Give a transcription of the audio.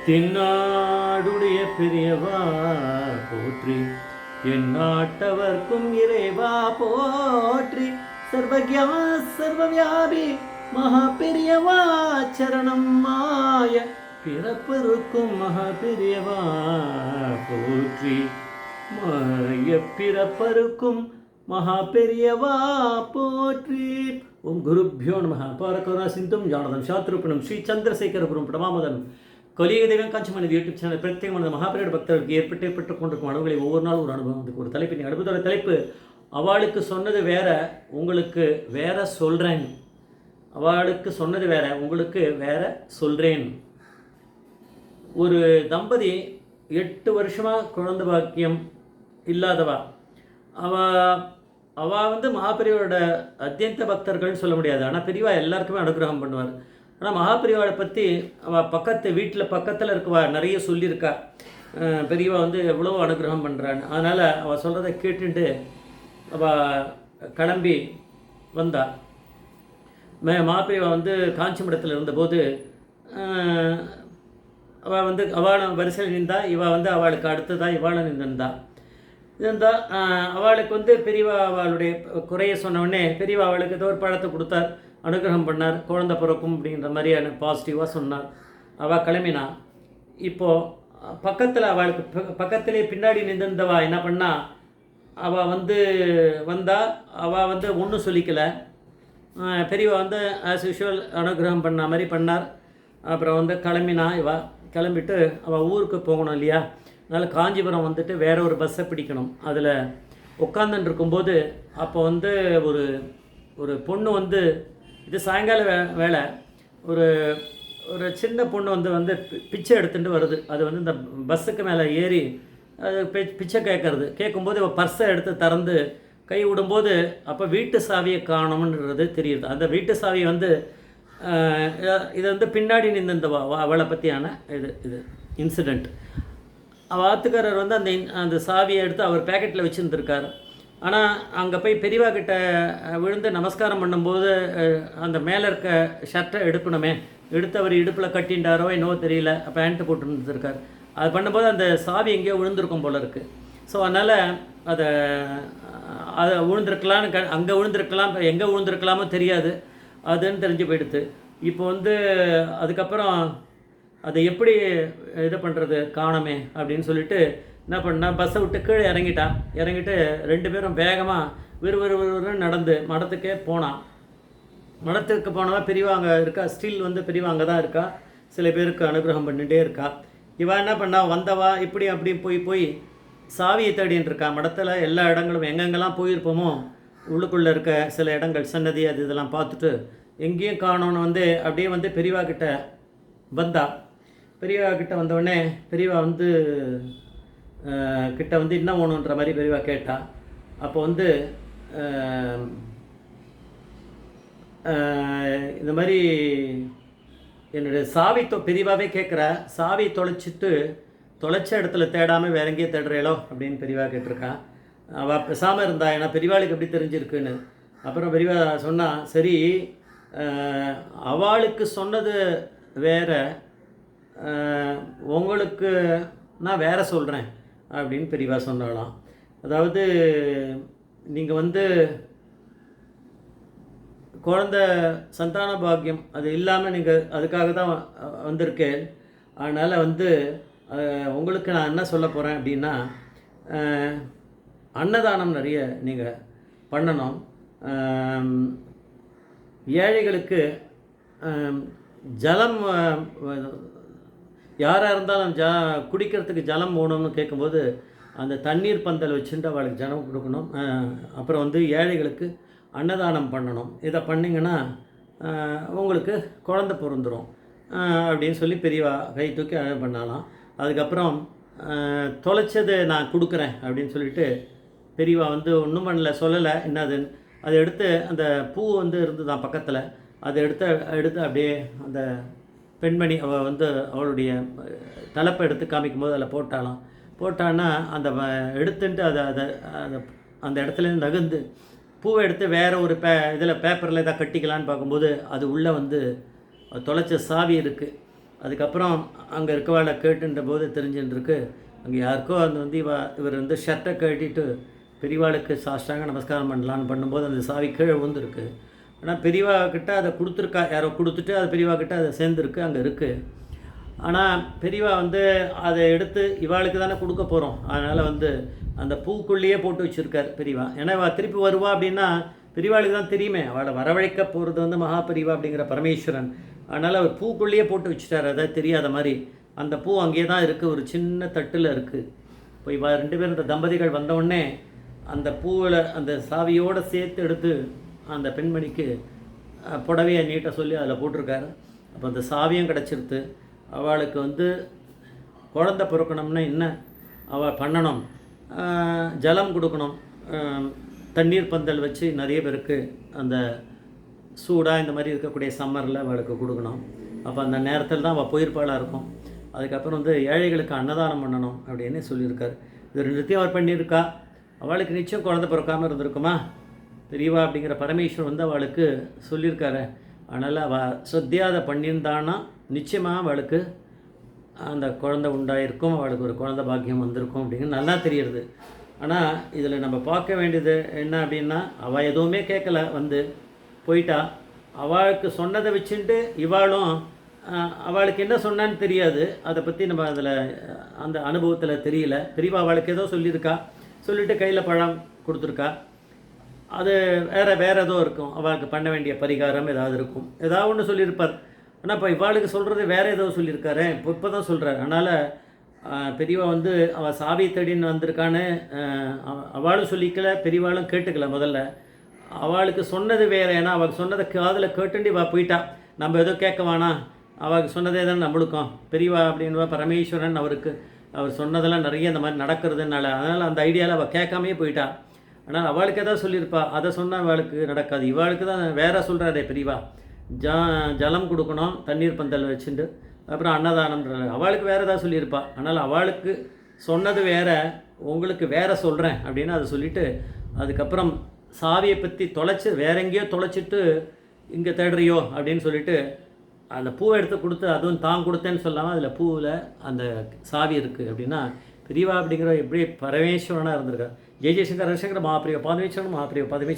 தென்னாடுடைய பெரியவா போற்றி, என் நாட்டவர்க்கும் இறைவா போற்றி, சர்வக்யா சர்வவியாபி மகா பெரியவா சரணம் மாய பிறப்பருக்கும் மகா பெரியவா போற்றி, மாய பிறப்பருக்கும் மகா பெரியவா போற்றி. ஓம் குருப்யோ நமः. அபாரகருணா சிந்தும் ஞானதம் சாத்ரூபணம் ஸ்ரீ சந்திரசேகரபுரம் பிரமாமதன் கலியுக தெய்வம் காஞ்சிமனது யூடியூப் சேனல் பிரத்யேகமான மகாபெரிய பக்தர்களுக்கு ஏற்பட்டு கொண்டிருக்கும் அனுபவங்களை ஒவ்வொரு நாளும் ஒரு அனுபவம். அதுக்கு ஒரு தலைப்பு. அனுபவத்தோட தலைப்பு, அவளுக்கு சொன்னது வேற உங்களுக்கு வேற சொல்கிறேன். அவளுக்கு சொன்னது வேற உங்களுக்கு வேற சொல்கிறேன். ஒரு தம்பதி 8 வருஷமாக குழந்தை பாக்கியம் இல்லாதவா. அவள் மகாபெரியோட அத்தியந்த பக்தர்கள்னு சொல்ல முடியாது. ஆனால் பெரியவா எல்லாருக்குமே அனுகிரகம் பண்ணுவார். ஆனால் மகாபெரிவாவை பற்றி அவள் வீட்டில் பக்கத்தில் இருக்கவா நிறைய சொல்லியிருக்கா. பெரியவா எவ்வளோ அனுகிரகம் பண்ணுறான்னு. அதனால் அவள் சொல்கிறத கேட்டுட்டு அவள் கிளம்பி வந்தா. மகாபெரிவா காஞ்சிபுரத்தில் இருந்தபோது அவள் அவளை வரிசையில் நின்றா. இவள் அவளுக்கு அடுத்ததாக இவாளை நின்றுருந்தா. இருந்தால் அவளுக்கு பெரியவா அவளுடைய குறைய சொன்னவுடனே பெரியவா அவளுக்கு ஏதோ ஒரு பழத்தை கொடுத்தார், அனுகிரகம் பண்ணார், குழந்தை பிறக்கும் அப்படின்ற மாதிரியான பாசிட்டிவாக சொன்னார். அவள் கிளம்பினா. இப்போது பக்கத்தில் அவளுக்கு பக்கத்திலே பின்னாடி நின்றுந்தவா என்ன பண்ணா, அவள் வந்தால் அவள் ஒன்றும் சொல்லிக்கலை. பெரியவா ஆஸ் யூஷுவல் அனுகிரகம் பண்ண மாதிரி பண்ணார். அப்புறம் கிளம்பினா. கிளம்பிட்டு அவள் ஊருக்கு போகணும் இல்லையா, அதனால் காஞ்சிபுரம் வேற ஒரு பஸ்ஸை பிடிக்கணும். அதில் உட்காந்துட்டு இருக்கும்போது அப்போ ஒரு ஒரு பொண்ணு இது சாயங்கால வேலை, ஒரு ஒரு சின்ன பொண்ணு பிச்சை எடுத்துகிட்டு வருது. அது இந்த பஸ்ஸுக்கு மேலே ஏறி அது பிச்சை கேட்கும்போது இவள் பர்ஸை எடுத்து திறந்து கை விடும்போது அப்போ வீட்டு சாவியை காணணுன்றது தெரியுது. அந்த வீட்டு சாவி இது பின்னாடி நின்றுந்தவா அவளை பற்றியான இது இன்சிடெண்ட். அவள் ஆத்துக்காரர் அந்த சாவியை எடுத்து அவர் பேக்கெட்டில் வச்சுருந்துருக்கார். ஆனால் அங்கே போய் பெரியவா கிட்ட விழுந்து நமஸ்காரம் பண்ணும்போது அந்த மேலே இருக்க ஷர்ட்டை எடுக்கணுமே, எடுத்து அவர் இடுப்பில் கட்டின்றாரோ என்னவோ தெரியல, பேண்ட்டு போட்டுருந்துருக்கார். அது பண்ணும்போது அந்த சாவி எங்கேயோ விழுந்திருக்கும் போல இருக்குது. ஸோ அதனால் அதை விழுந்திருக்கலான்னு அங்கே விழுந்திருக்கலாம், எங்கே விழுந்திருக்கலாமோ தெரியாது, அதுன்னு தெரிஞ்சு போயிடுது. இப்போ அதுக்கப்புறம் அதை எப்படி இது பண்ணுறது காணமே அப்படின்னு சொல்லிட்டு என்ன பண்ணா, பஸ்ஸை விட்டு கீழே இறங்கிட்டு 2 பேரும் வேகமாக விறுவிறுன்னு நடந்து மடத்துக்கே போனான். மடத்துக்கு போனவா பெரியவா அங்கே இருக்கா, ஸ்டில் பெரியவா அங்கே தான் இருக்கா, சில பேருக்கு அனுகிரகம் பண்ணிகிட்டே இருக்கா. இவன் என்ன பண்ணா, வந்தவா இப்படி அப்படி போய் சாவியை தேடின்னு இருக்கா. மடத்தில் எல்லா இடங்களும் எங்கெங்கெல்லாம் போயிருப்போமோ உள்ளுக்குள்ளே இருக்க சில இடங்கள் சன்னதி அது இதெல்லாம் பார்த்துட்டு எங்கேயும் காணோன்னு அப்படியே பெரியவா கிட்ட வந்தா. பெரியவா கிட்ட வந்தவுடனே பெரியவா கிட்ட என்ன வேணுன்ற மாதிரி பெரியவா கேட்டா. அப்போ இந்த மாதிரி என்னுடைய சாவி பெரியவாவே கேட்குற, சாவி தொலைச்ச இடத்துல தேடாமல் வேற எங்கேயே தேடுறேளோ அப்படின்னு பெரியவா கேட்டிருக்கான். அவள் பேசாமல் இருந்தா, ஏன்னா பெரியவாளுக்கு எப்படி தெரிஞ்சிருக்குன்னு. அப்புறம் பெரியவா சொன்னா, சரி அவளுக்கு சொன்னது வேற, உங்களுக்கு நான் வேற சொல்கிறேன் அப்படின்னு பெரியவா சொன்னாலாம். அதாவது நீங்கள் குழந்தை சந்தான பாக்கியம் அது இல்லாமல் நீங்கள் அதுக்காக தான் வந்திருக்கேன். அதனால் உங்களுக்கு நான் என்ன சொல்ல போகிறேன் அப்படின்னா, அன்னதானம் நிறைய நீங்கள் பண்ணணும். ஏழைகளுக்கு ஜலம், யாராக இருந்தாலும் குடிக்கிறதுக்கு ஜலம் வேணும்னு கேட்கும்போது அந்த தண்ணீர் பந்தல் வச்சுட்டு அவளுக்கு ஜலம் கொடுக்கணும். அப்புறம் ஏழைகளுக்கு அன்னதானம் பண்ணணும். இதை பண்ணிங்கன்னா உங்களுக்கு குழந்தை பிறந்துடும் அப்படின்னு சொல்லி பெரியவா கை தூக்கி பண்ணலாம். அதுக்கப்புறம் தொலைச்சது நான் கொடுக்குறேன் அப்படின்னு சொல்லிட்டு பெரியவா ஒன்றும் பண்ணல, சொல்லலை என்னதுன்னு. அதை எடுத்து அந்த பூ இருந்துதான் பக்கத்தில், அதை எடுத்து அப்படியே அந்த பெண்மணி அவள் அவளுடைய தலைப்பை எடுத்து காமிக்கும்போது அதில் போட்டான்னா அந்த எடுத்துட்டு அதை அந்த இடத்துலேருந்து நகர்ந்து பூவை எடுத்து வேறு ஒரு இதில் பேப்பரில் எதாவது கட்டிக்கலான்னு பார்க்கும்போது அது உள்ளே தொலைச்ச சாவி இருக்குது. அதுக்கப்புறம் அங்கே இருக்கவாளை கேட்டுன்ற போது தெரிஞ்சுட்டுருக்கு அங்கே யாருக்கோ அது வந்து இவர் வந்து ஷர்ட்டை கட்டிட்டு பெரியவாளுக்கு சாஷ்டாங்க நமஸ்காரம் பண்ணலான்னு பண்ணும்போது அந்த சாவி கீழே விழுந்துருக்கு. ஆனால் பெரியவா கிட்ட அதை கொடுத்துருக்கா, யாரோ கொடுத்துட்டு அது பெரியவா கிட்ட அதை சேர்ந்துருக்கு, அங்கே இருக்குது. ஆனால் பெரியவா வந்து அதை எடுத்து இவாளுக்கு தானே கொடுக்க போகிறோம், அதனால் வந்து அந்த பூக்குள்ளேயே போட்டு வச்சுருக்கார் பெரியவா. ஏன்னா இவள் திருப்பி வருவா அப்படின்னா பெரியவாளுக்கு தான் தெரியுமே, அவளை வரவழைக்க போகிறது வந்து மகா பெரியவா அப்படிங்கிற பரமேஸ்வரன். அதனால் அவர் பூக்குள்ளேயே போட்டு வச்சுட்டார், அதை தெரியாத மாதிரி. அந்த பூ அங்கேயே தான் இருக்குது, ஒரு சின்ன தட்டில் இருக்குது. இப்போ இவ 2 பேரும் இந்த தம்பதிகள் வந்தவுடனே அந்த பூவில் அந்த சாவியோடு சேர்த்து எடுத்து அந்த பெண்மணிக்கு புடவையை நீட்ட சொல்லி அதில் போட்டிருக்காரு. அப்போ அந்த சாவியும் கிடச்சிருது. அவளுக்கு வந்து குழந்தை பிறக்கணும்னா என்ன அவள் பண்ணணும், ஜலம் கொடுக்கணும், தண்ணீர் பந்தல் வச்சு நிறைய பேருக்கு அந்த சூடாக இந்த மாதிரி இருக்கக்கூடிய சம்மரில் அவளுக்கு கொடுக்கணும். அப்போ அந்த நேரத்தில் தான் அவள் போயிருப்பாளாக இருக்கும். அதுக்கப்புறம் வந்து ஏழைகளுக்கு அன்னதானம் பண்ணணும் அப்படின்னு சொல்லியிருக்காரு. இது 2த்தையும் அவர் பண்ணியிருக்கா. அவளுக்கு நிச்சயம் குழந்தை பிறக்காமல் இருந்திருக்குமா, பெரியவா அப்படிங்கிற பரமேஸ்வரன் வந்து அவளுக்கு சொல்லியிருக்காரு. அதனால் அவள் ஸ்ரத்தையாக பண்ணியிருந்தான்னா நிச்சயமாக அவளுக்கு அந்த குழந்தை உண்டாயிருக்கும், அவளுக்கு ஒரு குழந்தை பாக்கியம் வந்திருக்கும் அப்படிங்கிறது நல்லா தெரியுது. ஆனால் இதில் நம்ம பார்க்க வேண்டியது என்ன அப்படின்னா, அவள் எதுவுமே கேட்கல, வந்து போயிட்டா. அவளுக்கு சொன்னதை வச்சுட்டு இவாளும் அவளுக்கு என்ன சொன்னான்னு தெரியாது, அதை பற்றி நம்ம அதில் அந்த அனுபவத்தில் தெரியல. பெரியவா அவளுக்கு ஏதோ சொல்லியிருக்கா, சொல்லிவிட்டு கையில் பழம் கொடுத்துருக்கா. அது வேறு ஏதோ இருக்கும், அவளுக்கு பண்ண வேண்டிய பரிகாரம் ஏதாவது இருக்கும், ஏதாவது ஒன்று சொல்லியிருப்பார். ஆனால் இப்போ இவாளுக்கு சொல்கிறது வேறு ஏதோ சொல்லியிருக்காரு, இப்போ தான் சொல்கிறார். அதனால் பெரியவா வந்து அவள் சாவி தேடின்னு வந்திருக்கான்னு அவளும் சொல்லிக்கல, பெரியவாளும் கேட்டுக்கல. முதல்ல அவளுக்கு சொன்னது வேறு, ஏன்னா அவளுக்கு சொன்னதை காதில் கேட்டுண்டி வா போயிட்டா. நம்ம எதோ கேட்க வேணாம், அவளுக்கு சொன்னதே தான் நம்மளுக்கும். பெரியவா அப்படின்வா பரமேஸ்வரன், அவர் சொன்னதெல்லாம் நிறைய இந்த மாதிரி நடக்கிறதுனால, அதனால் அந்த ஐடியாவில் அவள் கேட்காமே போயிட்டா. ஆனால் அவளுக்கு எதாவது சொல்லியிருப்பா, அதை சொன்னால் அவளுக்கு நடக்காது. இவாளுக்கு தான் வேறு சொல்கிறாரே பெரியவா, ஜலம் கொடுக்கணும், தண்ணீர் பந்தல் வச்சுட்டு அப்புறம் அன்னதானம்ன்ற, அவளுக்கு வேறு ஏதாவது சொல்லியிருப்பா. ஆனால் அவளுக்கு சொன்னது வேறு, உங்களுக்கு வேறு சொல்கிறேன் அப்படின்னு அதை சொல்லிவிட்டு அதுக்கப்புறம் சாவியை பற்றி தொலைச்சி வேற எங்கேயோ தொலைச்சிட்டு இங்கே தேடுறியோ அப்படின்னு சொல்லிவிட்டு அந்த பூவை எடுத்து கொடுத்து, அதுவும் தான் கொடுத்தேன்னு சொல்லாமல் அதில் பூவில் அந்த சாவி இருக்குது. அப்படின்னா பெரியவா அப்படிங்கிற எப்படி பரமேஸ்வரனாக இருந்திருக்கா. ஜெய் ஜெய்சங்கர் ஹரிசங்கர் மகாபிரியா பாதமேஸ்வரன் மகாபிரியா பாதமேஸ்வரன்.